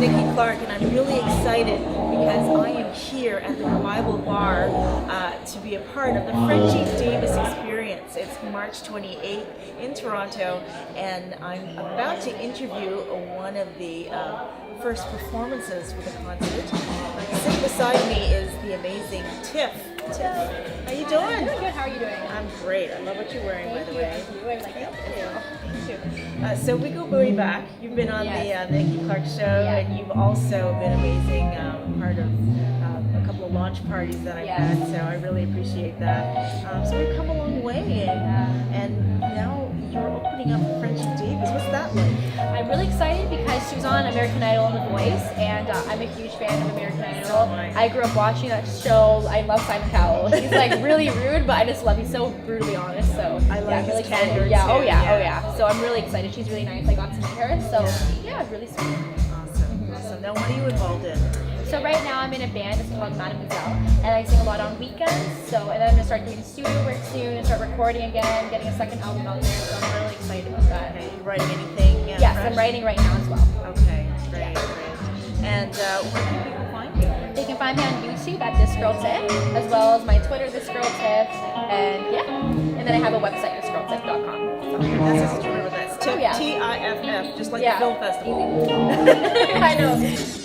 Nikki Clarke, and I'm really excited because I am here at the Revival Bar to be a part of the Frenchie Davis experience. It's March 28th in Toronto, and I'm about to interview one of the first performances for the concert. Sitting beside me is the amazing Tiff. Tiff, how you doing? I'm doing good. How are you doing? I'm great. I love what you're wearing, by the way. Thank you. I like that. Thank you. So we go way back. You've been on the Nikki Clarke show, and you've also been amazing part of a couple of launch parties that I've had. So I really appreciate that. So we've come a long way, and now you're opening up Frenchie Davis. What's that like? I'm really excited because she was on American Idol and The Voice, and I'm a huge fan of American Idol. I grew up watching that show. I love Simon Cowell. He's like really rude, but I just love. He's so brutally honest. So I like really his candor excited. too. Oh yeah. So I'm really excited. She's really nice. I got to meet her. So yeah, really sweet. Awesome. Now, what are you involved in? So right now I'm in a band. It's called Mademoiselle, and I sing a lot on weekends. So and then I'm gonna start doing studio work soon and start recording again, getting a second album out there. So I'm really excited about that. Okay, you writing anything? Yes, fresh? I'm writing right now as well. Okay, great. And where can people find you? They can find me on YouTube at This Girl Tiff, as well as my Twitter, This Girl Tiff, and and then I have a website, thisgirltiff.com. That's just remember that. It's yeah. TIFF, just like the film festival. I know.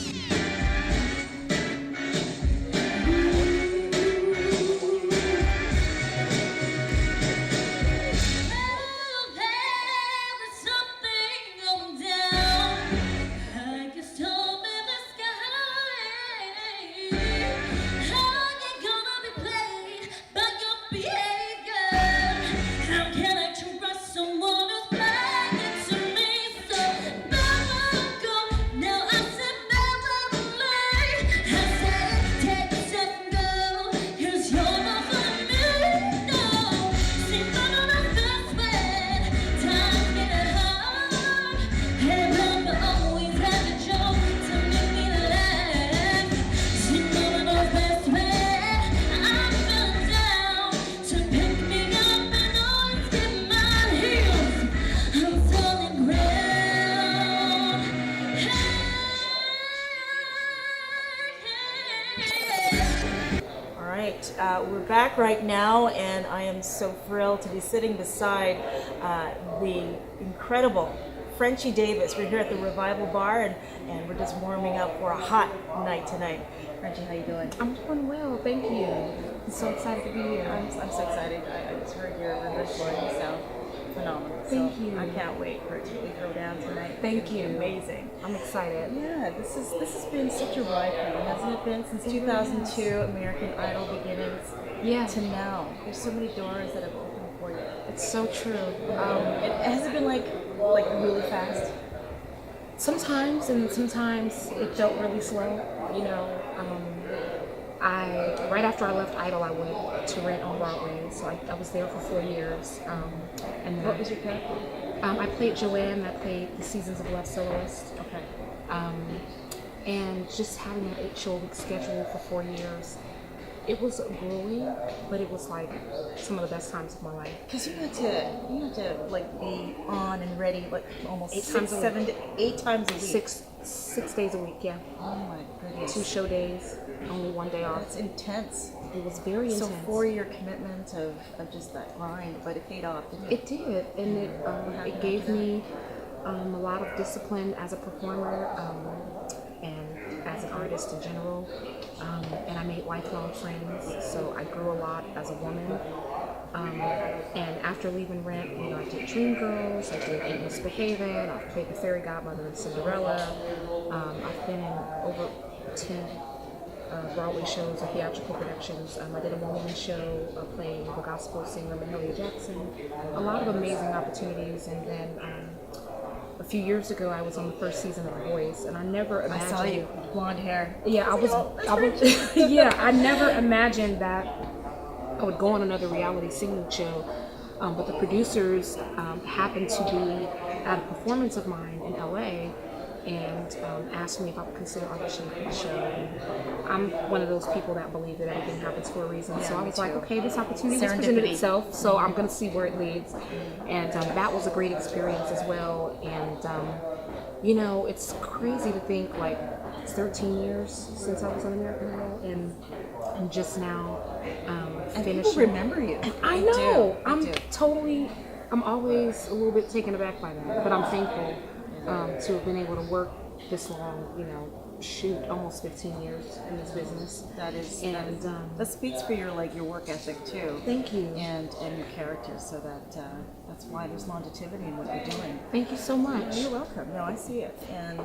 We're back right now, and I am so thrilled to be sitting beside the incredible Frenchie Davis. We're here at the Revival Bar, and we're just warming up for a hot night tonight. Frenchie, how you doing? I'm doing well, thank you. I'm so excited to be here. I'm so excited. I just heard your recording, so phenomenal. Thank so you. I can't wait for it to really go down tonight. Thank you. Amazing. I'm excited. Yeah, this has been such a ride for you, hasn't it been? Since 2002, American Idol beginnings to now. There's so many doors that have opened for you. It's so true. Has it been like really fast? Sometimes, and sometimes it felt really slow. You know, right after I left Idol, I went to Rent on Broadway, so I was there for 4 years. And What was your character? I played Joanne. I played the Seasons of Love soloist. Okay. And just having an 8-show-a-week schedule for 4 years, it was grueling, but it was like some of the best times of my life. Because you had to like be on and ready like almost 8 times a week. 8 times a week. Six days a week, yeah. Oh my goodness. 2 show days, only 1 day off. That's intense. It was very intense. So 4-year commitment of just that grind, but it paid off, didn't it? It did, and it gave me a lot of discipline as a performer and as an artist in general. And I made lifelong friends, so I grew a lot as a woman. And after leaving Rent, I did Dreamgirls, I did Ain't Misbehavin', I've played the fairy godmother in Cinderella. I've been in over 10 Broadway shows or theatrical productions. I did a one-woman show playing the gospel singer Mahalia Jackson. A lot of amazing opportunities, and then a few years ago I was on the first season of The Voice, and I never imagined. I saw you, blonde hair. Yeah, I was. Yeah, I never imagined that I would go on another reality singing show. But the producers happened to be at a performance of mine in LA, and asked me if I would consider auditioning for the show. And I'm one of those people that believe that everything happens for a reason. So I was like, okay, this opportunity has presented itself, so I'm going to see where it leads. And that was a great experience as well. And You know, it's crazy to think like it's 13 years since I was on American Idol, and just now And finishing. people remember you. I They know. do. They do. I'm always a little bit taken aback by that, but I'm thankful to have been able to work this long. You know, shoot, almost 15 years in this business. That speaks for your work ethic too. Thank you. And your character, so that's why there's longevity in what you're doing. Thank you so much. You're welcome. No, I see it. And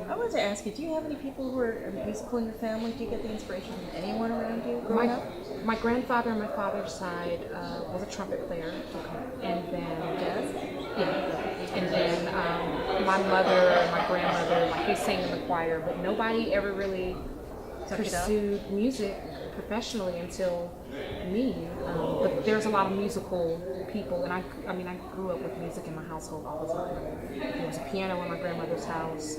I wanted to ask you, do you have any people who are musical in your family? Do you get the inspiration from anyone around you growing up? My grandfather on my father's side was a trumpet player, and then my mother and my grandmother, like they sang in the choir, but nobody ever really pursued music professionally until me. But there's a lot of musical people, and I grew up with music in my household all the time. There was a piano in my grandmother's house,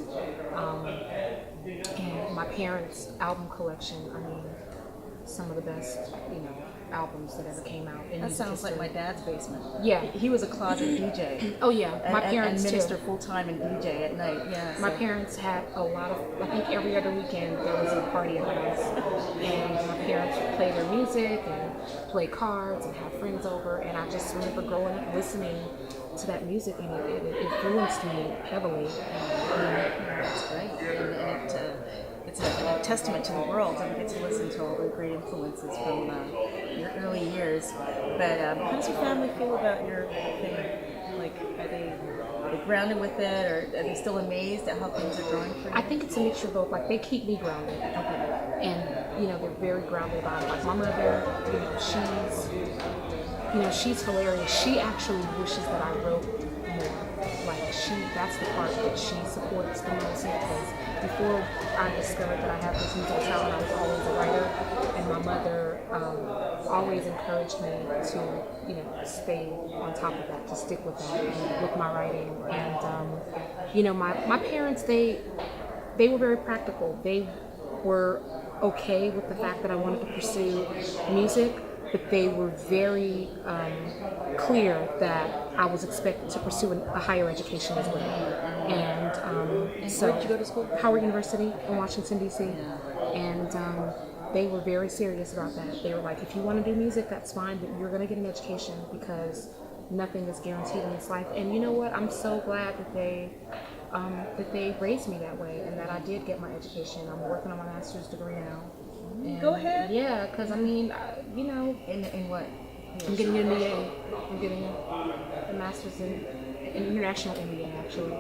and my parents' album collection. I mean, some of the best, albums that ever came out in That music sounds history. like my dad's basement. Yeah. He was a closet DJ. Oh yeah, my parents and minister too. full time and DJ at night. Yeah. My parents had a lot of, I think every other weekend there was a party at the house. And my parents would play their music and play cards and have friends over. And I just remember growing up listening to that music, and it influenced me heavily. That's great. And it's a testament to the world that we get to listen to all the great influences from your early years. But how does your family feel about your thing? Like, are they grounded with it, or are they still amazed at how things are growing for you? I think it's a mixture of both. Like, they keep me grounded. Okay. And, they're very grounded about it. Like, my mother, she's hilarious. She actually wishes that I wrote more. Like, that's the part that she supports the most, because before I discovered that I have this musical talent, I was always a writer, and my mother always encouraged me to, stay on top of that, to stick with that, with my writing. And, my parents, they were very practical. They were okay with the fact that I wanted to pursue music, but they were very clear that I was expected to pursue a higher education as well. And so, where did you go to school? Howard University in Washington, D.C. And they were very serious about that. They were like, if you want to do music, that's fine, but you're going to get an education, because nothing is guaranteed in this life. And you know what? I'm so glad that they raised me that way, and that I did get my education. I'm working on my master's degree now. And Go ahead. Yeah, because in what? I'm getting an MBA. I'm getting a master's in international MBA, actually.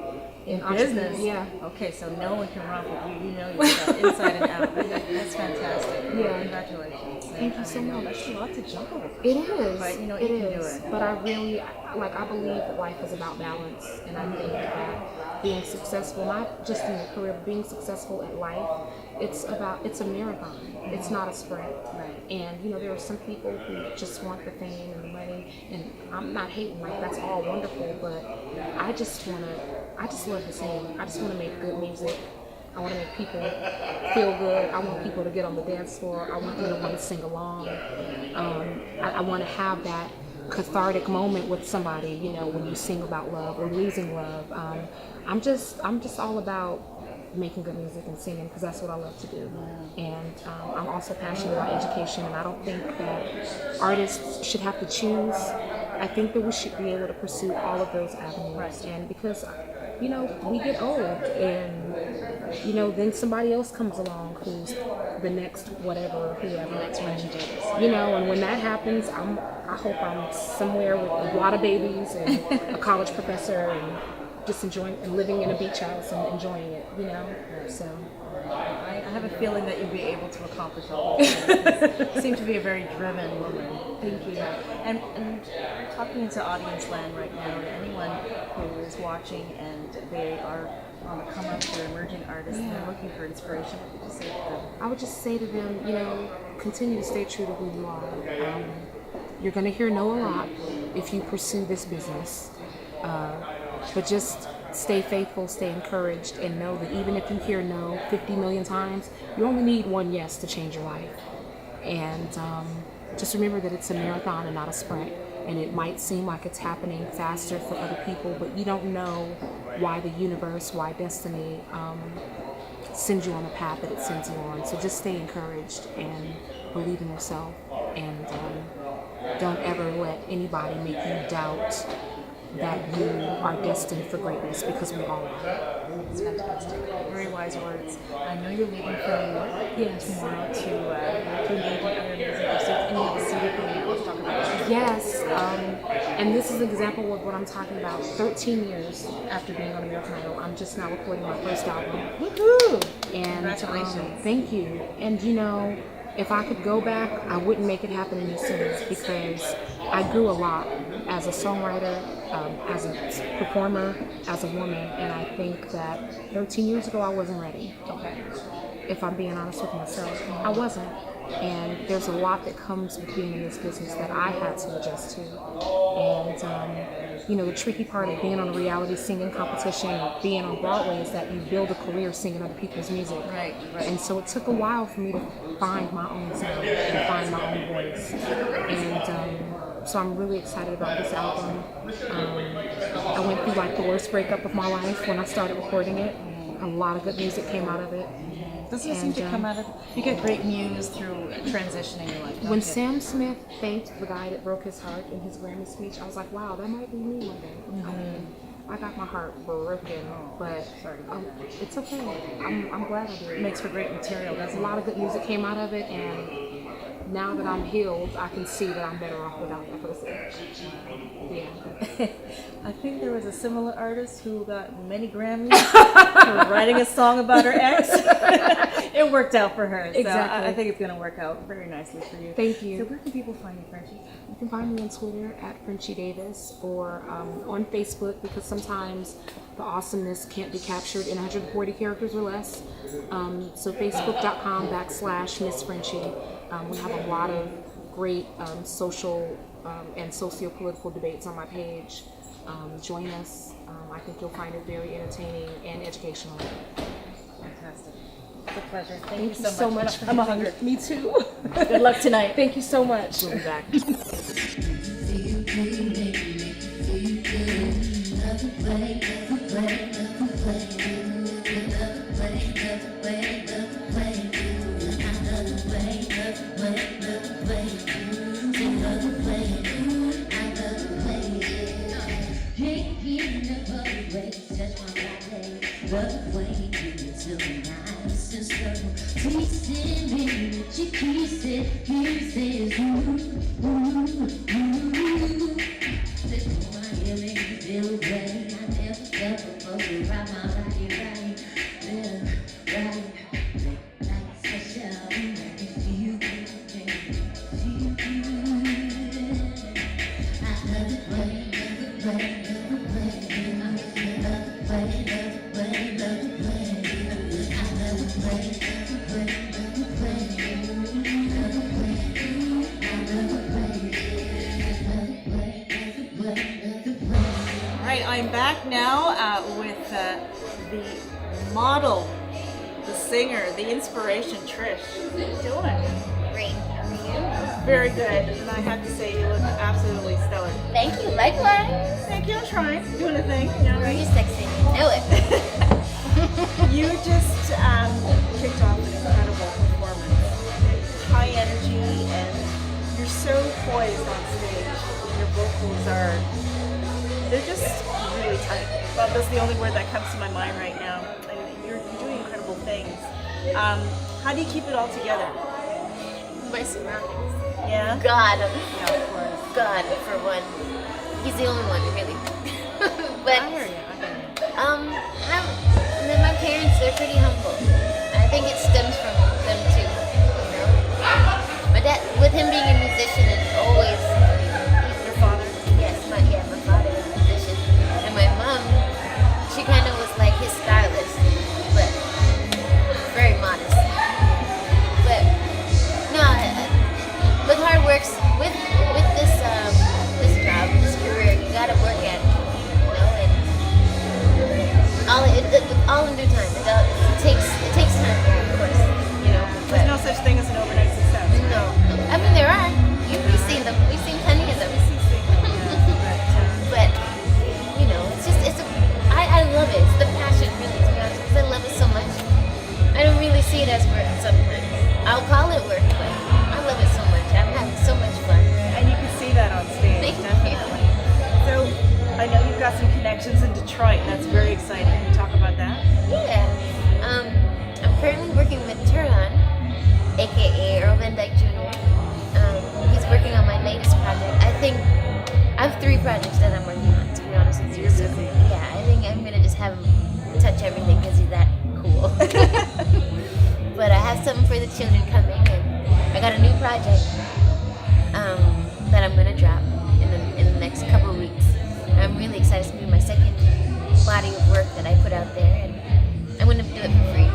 In entrepreneur- business? Yeah. Okay, so no one can romp with you. You know your stuff inside and out. That's fantastic. Yeah. Congratulations. Thank you so much. That's a lot to jump over. It is. But you it can is. do it. But I really, I believe that life is about balance, and I think that being successful, not just in your career, but being successful in life, it's a marathon. It's not a sprint. Right. And there are some people who just want the fame and the money, and I'm not hating, like, that's all wonderful, but I just love to sing. I just want to make good music. I want to make people feel good. I want people to get on the dance floor. I want them to want to sing along. I want to have that cathartic moment with somebody, when you sing about love or losing love. I'm just all about making good music and singing, because that's what I love to do. And I'm also passionate about education, and I don't think that artists should have to choose. I think that we should be able to pursue all of those avenues. Right. And because we get old, and then somebody else comes along who's the next whoever. Next Frenchie Davis. And when that happens, I hope I'm somewhere with a lot of babies and a college professor, and just enjoying and living in a beach house and enjoying it, So I have a feeling that you'll be able to accomplish all of that. You seem to be a very driven woman. thank you. And we're talking into audience land right now, and anyone who is watching and they are on the come up, they're emerging artists, and they're looking for inspiration, what would you say to them? I would just say to them, continue to stay true to who you are. You're going to hear no a lot if you pursue this business. But just stay faithful, stay encouraged, and know that even if you hear no 50 million times, you only need one yes to change your life. And just remember that it's a marathon and not a sprint. and it might seem like it's happening faster for other people, but you don't know why the universe, why destiny sends you on the path that it sends you on. So just stay encouraged and believe in yourself, and don't ever let anybody make you doubt that you are destined for greatness, because we all are. It's fantastic. Very wise words. I know you're leaving for New York tomorrow to engage in other music pursuits, and you have a CD coming out. Let's talk about that. Yes, and this is an example of what I'm talking about. 13 years after being on American Idol, I'm just now recording my first album. Woohoo! And Congratulations. thank you. And you know, if I could go back, I wouldn't make it happen any sooner, because I grew a lot as a songwriter, as a performer, as a woman, and I think that 13 years ago I wasn't ready. Okay. If I'm being honest with myself, I wasn't. And there's a lot that comes with being in this business that I had to adjust to. And, you know, the tricky part of being on a reality singing competition or being on Broadway is that you build a career singing other people's music. Right. And so it took a while for me to find my own sound and find my own voice. And so I'm really excited about this album. I went through like the worst breakup of my life when I started recording it. A lot of good music came out of it. Doesn't it seem to come out of you get great muse through transitioning your life? When Sam Smith thanked the guy that broke his heart in his Grammy speech, I was like, wow, that might be me one day. I got my heart broken, but it's okay. I'm glad I did. It makes for great material. There's a lot of good music came out of it, and now that I'm healed, I can see that I'm better off without that person. Yeah. I think there was a similar artist who got many Grammys for writing a song about her ex. It worked out for her. So Exactly. I think it's going to work out very nicely for you. Thank you. So where can people find you, Frenchie? You can find me on Twitter at Frenchie Davis, or on Facebook, because sometimes the awesomeness can't be captured in 140 characters or less. So facebook.com/Miss Frenchie. We have a lot of great social and socio-political debates on my page. Join us. I think you'll find it very entertaining and educational. Fantastic. It's a pleasure. Thank you so much. I'm a hungry. Me too. Good luck tonight. Thank you so much. We'll be back. I'm back now with the model, the singer, the inspiration, Trish. How are you doing? Great. How are you? Very good. And I have to say, you look absolutely stellar. Thank you. Likewise. Thank you. I'm trying. Doing a thing. You know, Are you sexy? Know it. You just kicked off an incredible performance. High energy, and you're so poised on stage. Your vocals they're just really tight. Well, that's the only word that comes to my mind right now. And you're doing incredible things. How do you keep it all together? My surroundings. Yeah? God. Yeah, of course. God, for one. He's the only one, really. But I hear you. and then my parents, they're pretty humble. I think it stems from them too. You know, my dad, with him being a musician, and always. Your father? Yes, my father was a musician, and my mom, she kind of was like his stylist, but very modest. But no, with hard work, with this job, this career, you gotta work at it, you know, and all in due time. It takes time, of course, you know. But There's no such thing as an overnight success. no, I mean there are. I have 3 projects that I'm working on, to be honest with you. So, yeah, I think I'm gonna just have him touch everything because he's that cool. But I have something for the children coming, and I got a new project that I'm gonna drop in the next couple of weeks. I'm really excited. It's gonna be my second body of work that I put out there, and I'm gonna do it for free.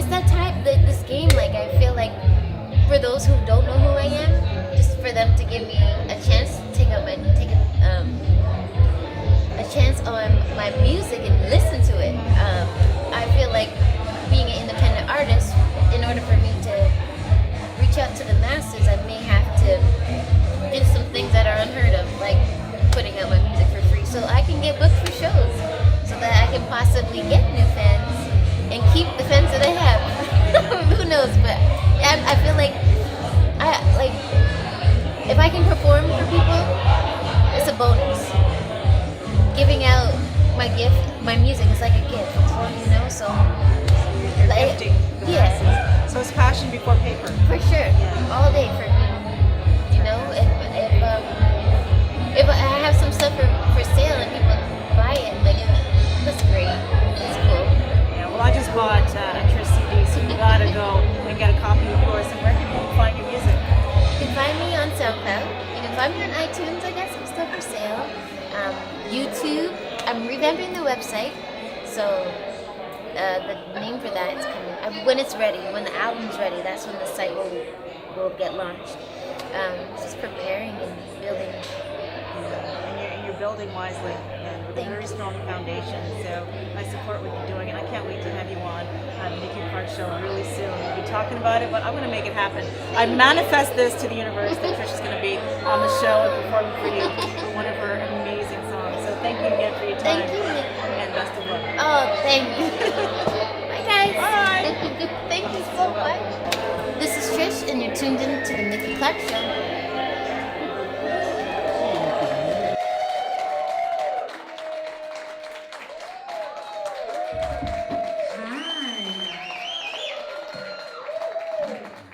It's that type, this game, like, I feel like for those who don't know who I am, just for them to give me a chance to take a chance on my music and listen to it. I feel like being an independent artist, in order for me to reach out to the masses, I may have to do some things that are unheard of, like putting out my music for free, so I can get booked for shows, so that I can possibly get new fans and keep the fans that I have. Who knows? But I feel like if I can perform for people, it's a bonus. Giving out my gift, my music is like a gift, you know. So You're gifting the masses. So it's passion before paper. For sure, all day for me. You know, if I have some stuff for sale and people buy it, like, that's great. It's cool. Yeah, well, I just bought a Trish CD, so you gotta go and get a copy of yours. And where can people find your music? You can find me on SoundCloud. You can find me on iTunes. I got some stuff for sale. YouTube. I'm revamping the website, so the name for that is coming. When it's ready, when the album's ready, that's when the site will get launched. Just preparing and building. And you're building wisely and with a very strong foundation. So I support what you're doing, and I can't wait to have you on Nikki Clarke show really soon. We'll be talking about it, but I'm going to make it happen. I manifest this to the universe that Trish is going to be on the show and performing for you for one of her amazing songs. So thank you again for your time. Thank you. And best of luck. Oh, thank you. Bye, guys. Bye. Thank you so much. This is Trish, and you're tuned in to the Nikki Clarke show.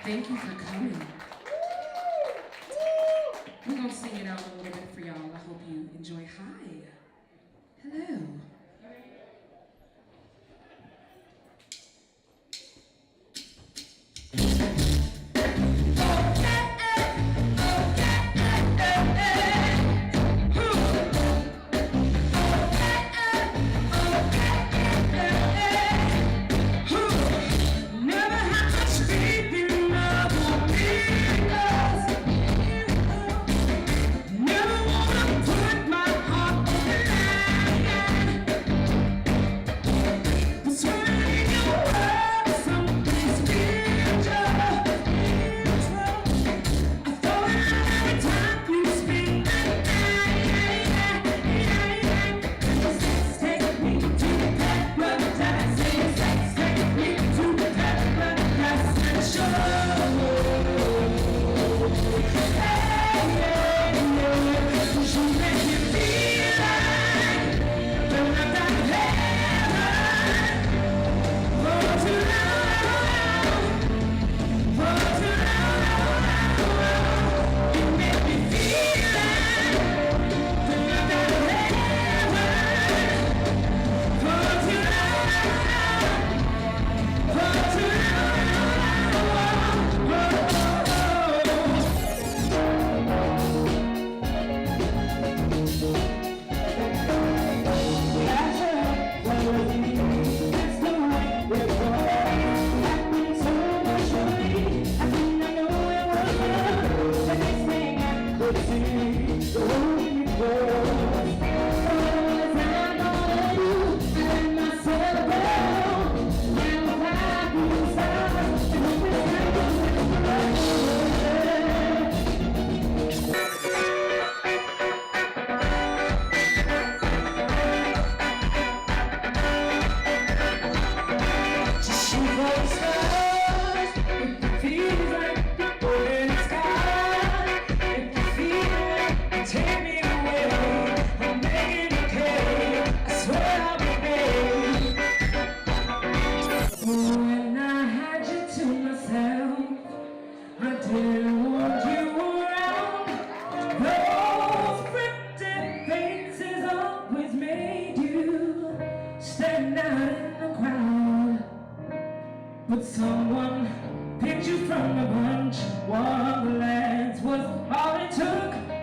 Thank you for coming. We're going to sing it out a little bit for y'all. I hope you enjoy. Hi. Hello. Never wanna put my heart But someone picked you from a bunch. Wonderlands was all it took.